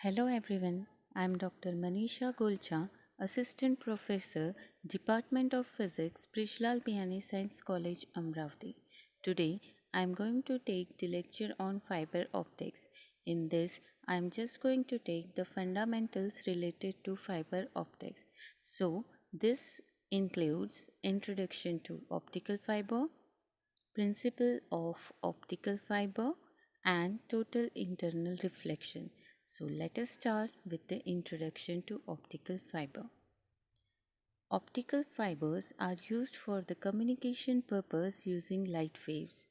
Hello everyone, I am Dr. Manisha Golcha, Assistant Professor, Department of Physics, Prishlal Biyani Science College, Amravati. Today I am going to take the lecture on fiber optics. In this, I am just going to take the fundamentals related to fiber optics. So, this includes introduction to optical fiber, principle of optical fiber, and total internal reflection. So let us start with the introduction to optical fiber. Optical fibers are used for the communication purpose using light waves.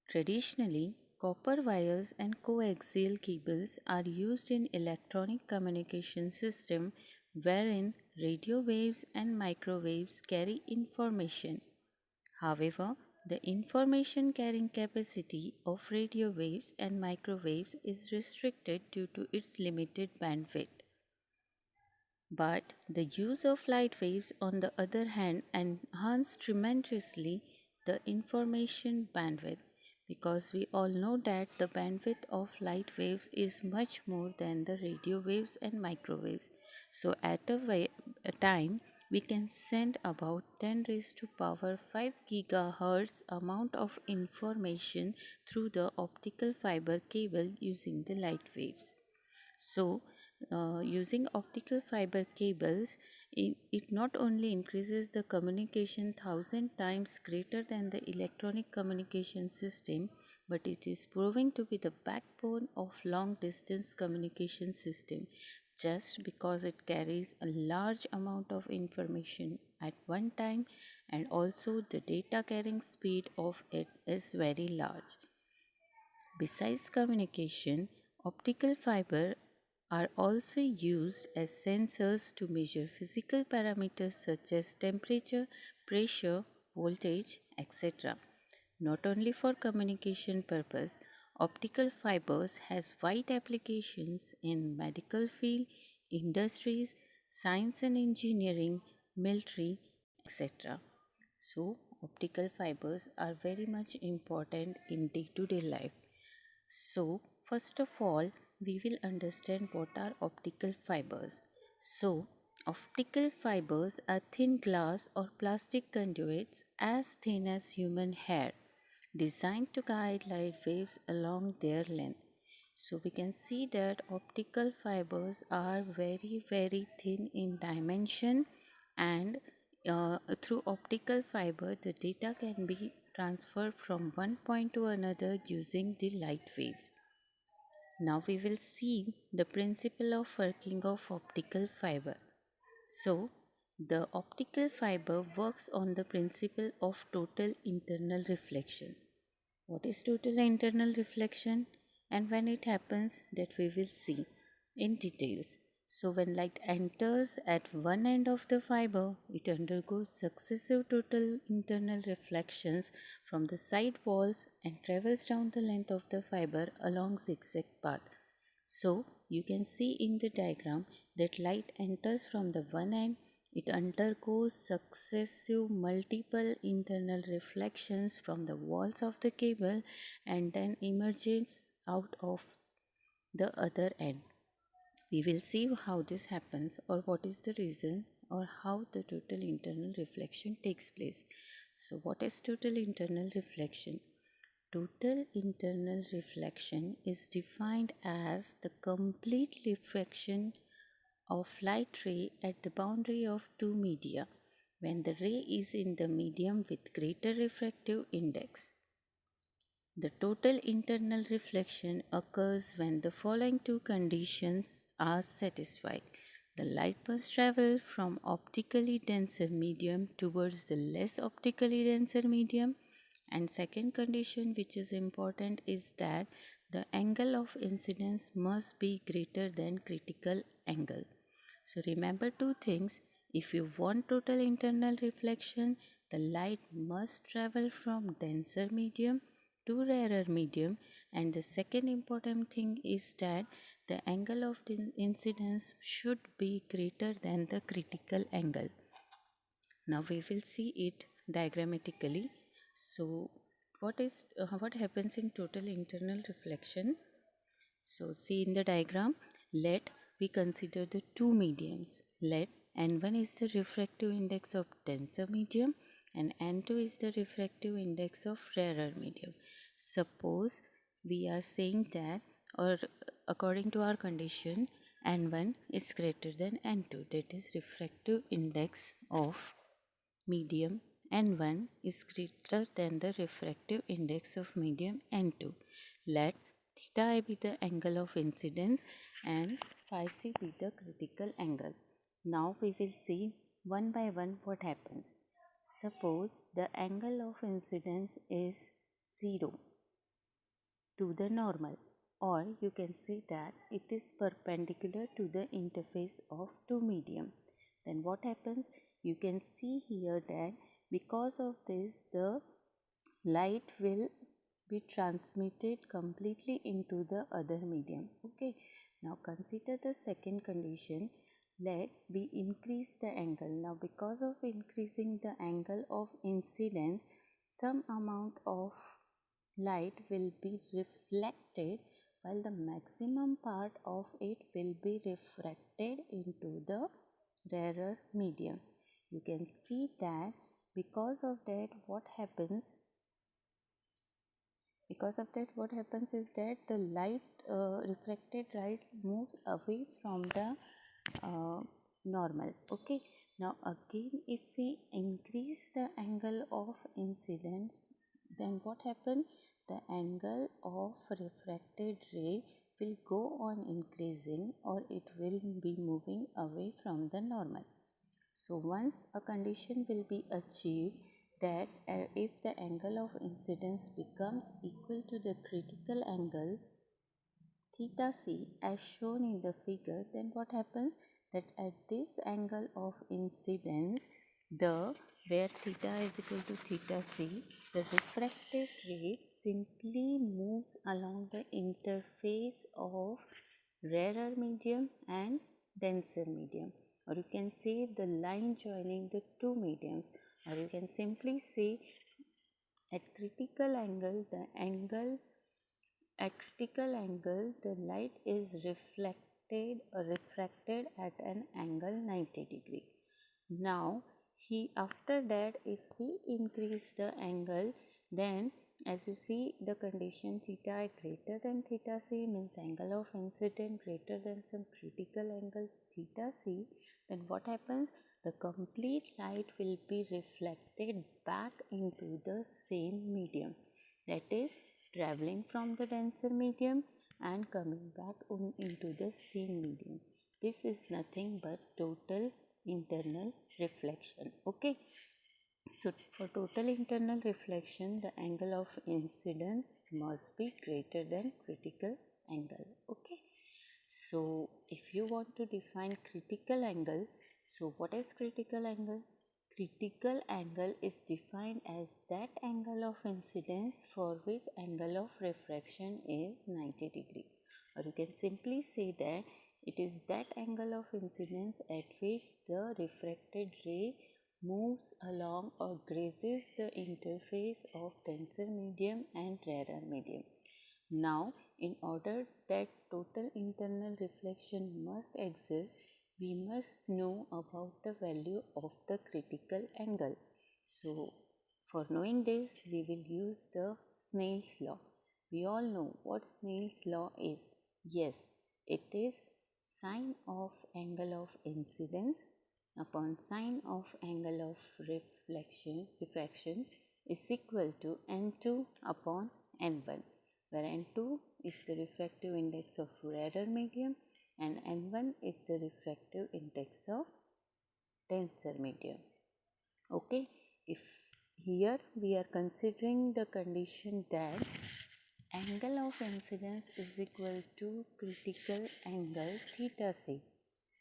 Traditionally, copper wires and coaxial cables are used in electronic communication system wherein radio waves and microwaves carry information. However, the information carrying capacity of radio waves and microwaves is restricted due to its limited bandwidth. But the use of light waves, on the other hand, enhance tremendously the information bandwidth because we all know that the bandwidth of light waves is much more than the radio waves and microwaves. So, at a time, we can send about 10 raised to power 5 gigahertz amount of information through the optical fiber cable using the light waves. So, using optical fiber cables, it not only increases the communication 1,000 times greater than the electronic communication system, but it is proving to be the backbone of long distance communication system just because it carries a large amount of information at one time, and also the data carrying speed of it is very large. Besides communication, optical fiber are also used as sensors to measure physical parameters such as temperature, pressure, voltage, etc. Not only for communication purpose, optical fibers has wide applications in medical field, industries, science and engineering, military, etc. So, optical fibers are very much important in day-to-day life. So, first of all, we will understand what are optical fibers. So, optical fibers are thin glass or plastic conduits as thin as human hair, designed to guide light waves along their length. So, we can see that optical fibers are very thin in dimension, and through optical fiber the data can be transferred from one point to another using the light waves. Now we will see the principle of working of optical fiber. So the optical fiber works on the principle of total internal reflection. What is total internal reflection and when it happens, that we will see in details. So when light enters at one end of the fiber, it undergoes successive total internal reflections from the side walls and travels down the length of the fiber along zigzag path. So you can see in the diagram that light enters from the one end, it undergoes successive multiple internal reflections from the walls of the cable and then emerges out of the other end. We will see how this happens or what is the reason or how the total internal reflection takes place. So, what is total internal reflection? Total internal reflection is defined as the complete reflection of light ray at the boundary of two media when the ray is in the medium with greater refractive index. The total internal reflection occurs when the following two conditions are satisfied. The light must travel from optically denser medium towards the less optically denser medium, and second condition which is important is that the angle of incidence must be greater than critical angle. So remember two things. If you want total internal reflection, the light must travel from denser medium to rarer medium, and the second important thing is that the angle of the incidence should be greater than the critical angle. Now we will see it diagrammatically. So what happens in total internal reflection? So see in the diagram, Let we consider the two mediums. Let n1 is the refractive index of denser medium and n2 is the refractive index of rarer medium. Suppose we are saying that, or according to our condition, n1 is greater than n2, that is refractive index of medium n1 is greater than the refractive index of medium n2. Let theta I be the angle of incidence and phi c be the critical angle. Now we will see one by one what happens. Suppose the angle of incidence is 0 to the normal, or you can say that it is perpendicular to the interface of two medium. Then what happens? You can see here that because of this the light will be transmitted completely into the other medium. Okay, now consider the second condition. Let we increase the angle. Now because of increasing the angle of incidence, some amount of light will be reflected while the maximum part of it will be refracted into the rarer medium. You can see that because of that what happens is that the light refracted light moves away from the uh, normal. Okay, now again if we increase the angle of incidence, then what happens? The angle of refracted ray will go on increasing, or it will be moving away from the normal. So once a condition will be achieved that if the angle of incidence becomes equal to the critical angle theta c as shown in the figure, then what happens? That at this angle of incidence, the where theta is equal to theta c, the refracted ray simply moves along the interface of rarer medium and denser medium, or you can say the line joining the two mediums, or you can simply say at critical angle the light is reflected or refracted at an angle 90 degree. Now after that if we increase the angle, then as you see the condition theta greater than theta c means angle of incidence greater than some critical angle theta c, then what happens? The complete light will be reflected back into the same medium, that is traveling from the denser medium and coming back into the same medium. This is nothing but total internal reflection. Okay, so for total internal reflection the angle of incidence must be greater than critical angle. Okay, so if you want to define critical angle, so what is critical angle? Critical angle is defined as that angle of incidence for which angle of refraction is 90 degree, or you can simply say that it is that angle of incidence at which the refracted ray moves along or grazes the interface of denser medium and rarer medium. Now, in order that total internal reflection must exist, we must know about the value of the critical angle. So, for knowing this, we will use the Snell's law. We all know what Snell's law is. Yes, it is sine of angle of incidence upon sine of angle of refraction is equal to n2 upon n1, where n2 is the refractive index of rarer medium and n1 is the refractive index of denser medium. Okay, if here we are considering the condition that angle of incidence is equal to critical angle theta c,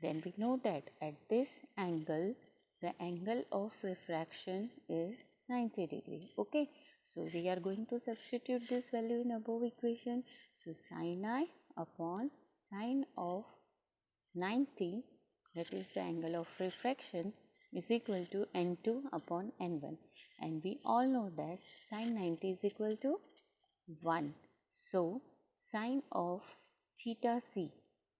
then we know that at this angle the angle of refraction is 90 degree. Okay, so we are going to substitute this value in above equation. So sin I upon sine of 90, that is the angle of refraction, is equal to n2 upon n1, and we all know that sin 90 is equal to 1. So, sine of theta c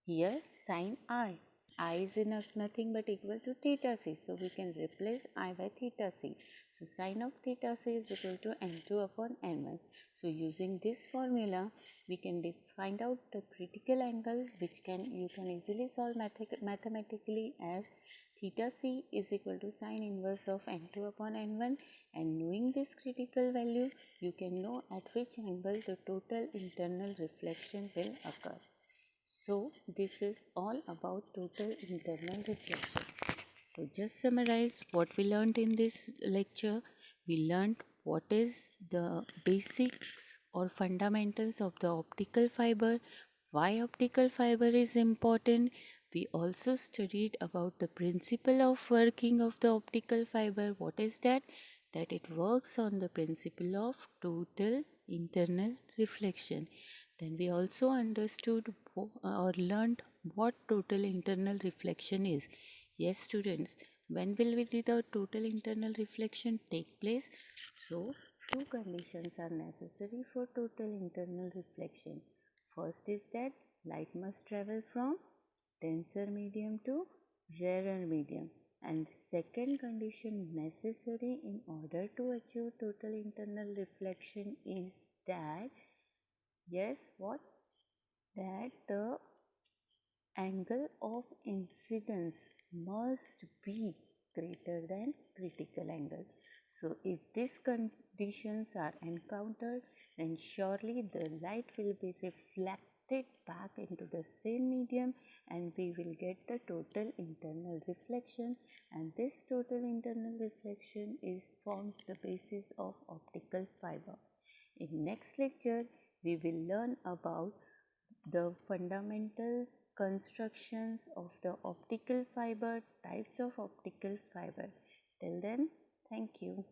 Here sin I. I is nothing but equal to theta c. So we can replace I by theta c. So sin of theta c is equal to n2 upon n1. So using this formula, we can find out the critical angle, which you can easily solve mathematically as theta c is equal to sin inverse of n2 upon n1, and knowing this critical value, you can know at which angle the total internal reflection will occur. So this is all about total internal reflection. So just summarize what we learned in this lecture. We learned what is the basics or fundamentals of the optical fiber, why optical fiber is important. We also studied about the principle of working of the optical fiber. What is that? That it works on the principle of total internal reflection. Then we also understood or learned what total internal reflection is. Yes, students, when will the total internal reflection take place? So, two conditions are necessary for total internal reflection. First is that light must travel from denser medium to rarer medium. And second condition necessary in order to achieve total internal reflection is that, yes, what? That the angle of incidence must be greater than critical angle. So if these conditions are encountered, then surely the light will be reflected back into the same medium and we will get the total internal reflection, and this total internal reflection forms the basis of optical fiber. In next lecture, we will learn about the fundamentals, constructions of the optical fiber, types of optical fiber. Till then, thank you.